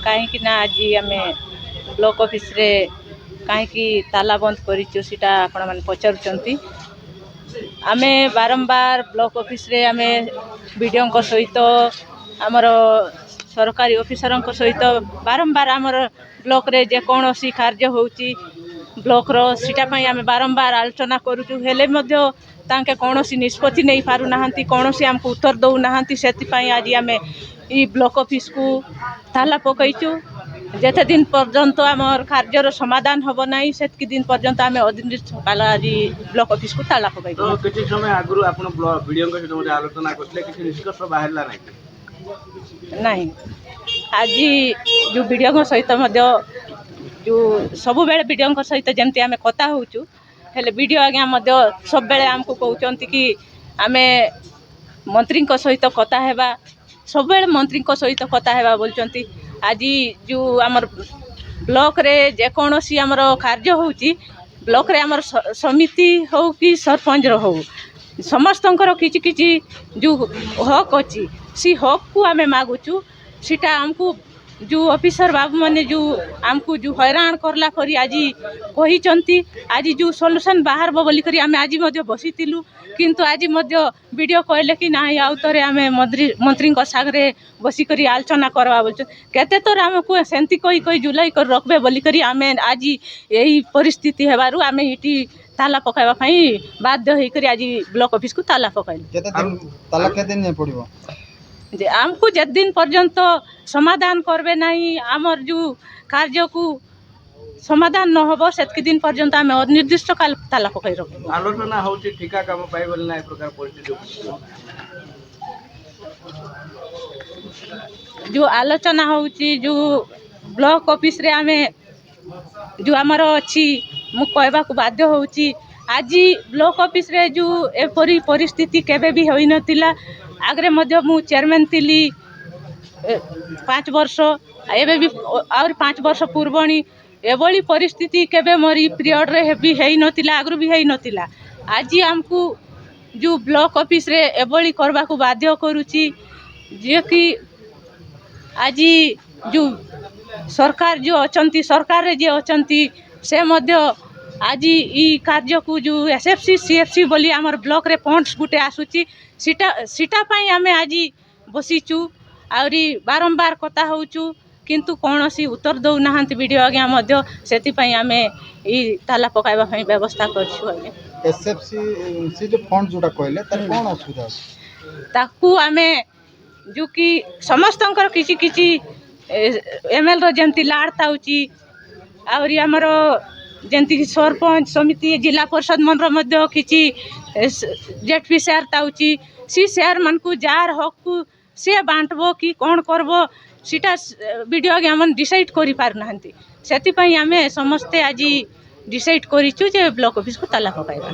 कहीं ना आज आम ब्लॉक ऑफिस रे कहीं ताला बंद करा आपण मैंने पचारुंट आम बारंबार ब्लॉक ऑफिस रे आम बीडीओ सहित आमर सरकारी ऑफिसर सहित बारंबार आमर ब्लॉक रे जेकोसी कार्य होची ब्लॉक रो सीटापी आम बारंबार आलोचना करुचु हेले मध्य तांके कौन निष्पत्ति नहीं पारू नाहंती कौन आमको उत्तर दौ नाहंती से आज आम ई ब्लॉक ऑफिस को ताला पकईचु जेते दिन पर्यंत आमर कार्यर समाधान हम ना से दिन पर्यंत आम अनिर्दिष्टकाल आज ब्लॉक ऑफिस को ताला पकईचु। तो किसी समय आगु आपण वीडियो सहित आलोचना करते किसी निष्कर्ष बाहरला नहीं आज जो वीडियो सहित जो सब बेले वीडियो सहित जमती आम कथा होचु हेले वीडियो आज्ञा सब बेले आमको कहते कि आम मंत्री सहित कथा हेबा सब बेले मंत्री सहित कथा हेबा बोलचंती आज जो आमर ब्लॉक रे जेकोसी आमर कार्य होची ब्लॉक रे आमर समिति हो कि सरपंच हो समस्तंकर किछि किछि जो हक अच्छी सी हक को आम मागुचु सीटा आमको जो ऑफिसर बाबू मैंने जो आमको जो हैरान करला करी आज कही आज जो सॉल्यूशन बाहर बोली करी आम आज बसी किंतु आज वीडियो कहले कि ना आउ थे आम मंत्री सागरे बसिक आलोचना करवा बोल केते तोर आमको सेमती कही कही जुलाई कर रखबे बोली करी आम आज यही परिस्थिति हेबारु आम इटी ताला पकाइबा बाध्य होकर आज ब्लॉक ऑफिस को ताला पकाइल जे आमको जे दिन पर्यंत समाधान करबे नहीं आमर जो कार्य को समाधान न होबो सेतकी दिन पर्यंत आम अनिर्दिष्ट काल ताला पकाई रखबो। आलोचना होची ठिका काम पाई बोले ना प्रकार परिस्थिति जो आलोचना होची जो ब्लॉक ऑफिस रे आम जो आमर अच्छी मु कहबा को बाध्य होची आज ब्लॉक ऑफिस रे जो एपरी परिस्थिति केबे भी होई नथिला आगरे मध्य मु चेयरमैन थिली 5 वर्ष एबे भी और 5 वर्ष पूर्वणी एभली परिस्थिति केबे मोरी पीरियड रे भी हेई नथिला आगरु भी हेई नथिला आज आमको जो ब्लॉक ऑफिस रे एभली करबा को बाध्य करूची जे कि आज जो सरकार जो अचंती सरकार रे जे अचंती से मध्य आज ई कार्य को जो एसएफसी सीएफसी बोली आमर ब्लॉक रे फंड्स गुटे आसुची सीटा पाई आमे आज बसीचु आउरी बारंबार कथा होचु किंतु कौन सी उत्तर दौ नाहंती वीडियो आज्ञा मध्य सेति पाई आमे ई ताला पकाइबा पई व्यवस्था करछु आज्ञा। एसएफसी सी जो फंड जोटा कहले तार कोन असुविधा ताकू आमे जो कि समस्तंकर किछि किछि एमएल रो जेंती लाड़ ताउची आउरी हमरो जेंती सरपंच समिति जिला परिषद मन मध्य किछि जेटपी शेयर ताउची सी शेयर मन को जार हक को से बांटबो कि कौन करबो सीटा वीडियो आगे हम डिसाइड करि पार नाहंती सेति पई आमे समस्ते आज डिसाइड करिचु जे ब्लॉक ऑफिस को ताला पकाइबा।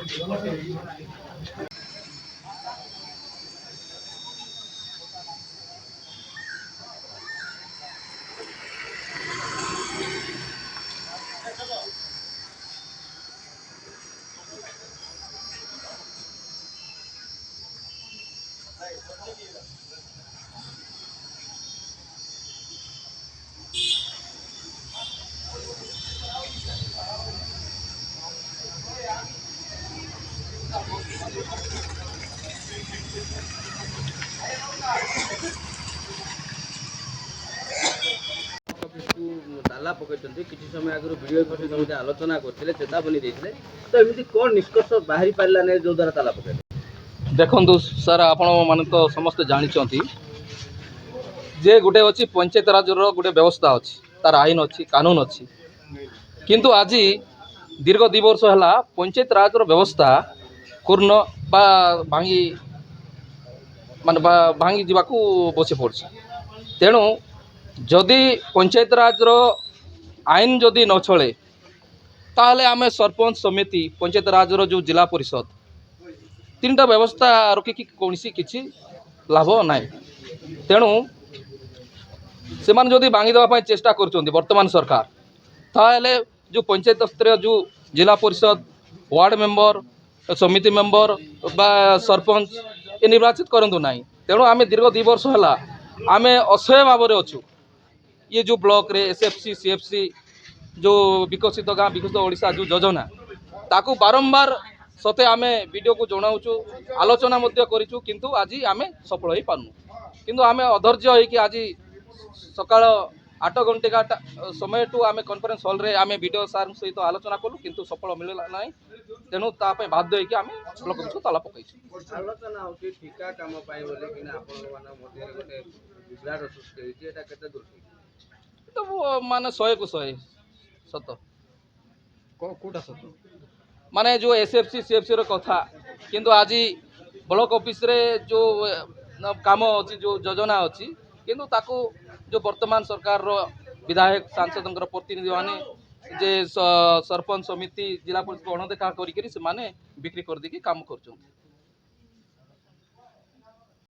ताला पकड़ते किसी समय आगु वीडियो सहित आलोचना करते चेतावनी देते तो एमती कौन निष्कर्ष बाहरी पारा ना जो द्वारा ताला पकड़ देखु सर आपण मैंने तो समस्ते जानते जे गोटे अच्छी पंचायत राज गोटे व्यवस्था अच्छी तार आईन अच्छी कानून अच्छी किंतु आज दीर्घ 2 वर्ष है पंचायत राज व्यवस्था पूर्ण भांगी मान भांगी जावाक बसी पड़ी तेणु जदि पंचायत राज आईन जदि न चले ताहले आमे सरपंच समिति पंचायत राज जो जिला परिषद 3टा व्यवस्था रखिकी कौन किसी लाभ ना तेणु से जदि भांगी देवाई चेष्टा कर वर्तमान सरकार ताहले जो पंचायत स्तर जो जिला परिषद वार्ड मेंबर समिति मेंबर बा सरपंच ये निर्वाचित करूँ ना तेणु आम दीर्घ 2 वर्ष है आम असह्य भाव अच्छु ये जो ब्लॉक रे एसएफसी सीएफसी जो विकसित गाँ विकसित ओडिशा जो योजना ताकू बारंबार सते आम वीडियो को जनाऊँ आलोचना करूँ किंतु आज आम सफल हो पार्नु किंतु आम अधैर्य होइकि आज सकाळ 8 घंटे समय टू आम कॉन्फ्रेंस हॉल रे आम वीडियो सार सहित आलोचना कलु किंतु सफल मिलला ना तेणु ताप बाध्य होइकि आम ब्लॉक ऑफिस को ताला पकईछु आलोचना होची ठिका काम पाई बोले कि आपण मान मध्ये गोटे विभ्राट सृष्टि होची एटा केते दूर ठीक तो माने 100 को 100 सत कोटा सत माने जो एसएफसी सीएफसी रो कथा किंतु आज ब्लॉक ऑफिस रे जो काम अच्छी जो योजना अच्छी किंतु ताकू जो वर्तमान सरकार रो विधायक सांसद प्रतिनिधि माने जे सरपंच समिति जिला परिषद को अणदेखा करिकरी से माने बिक्री कर देकी काम करछन।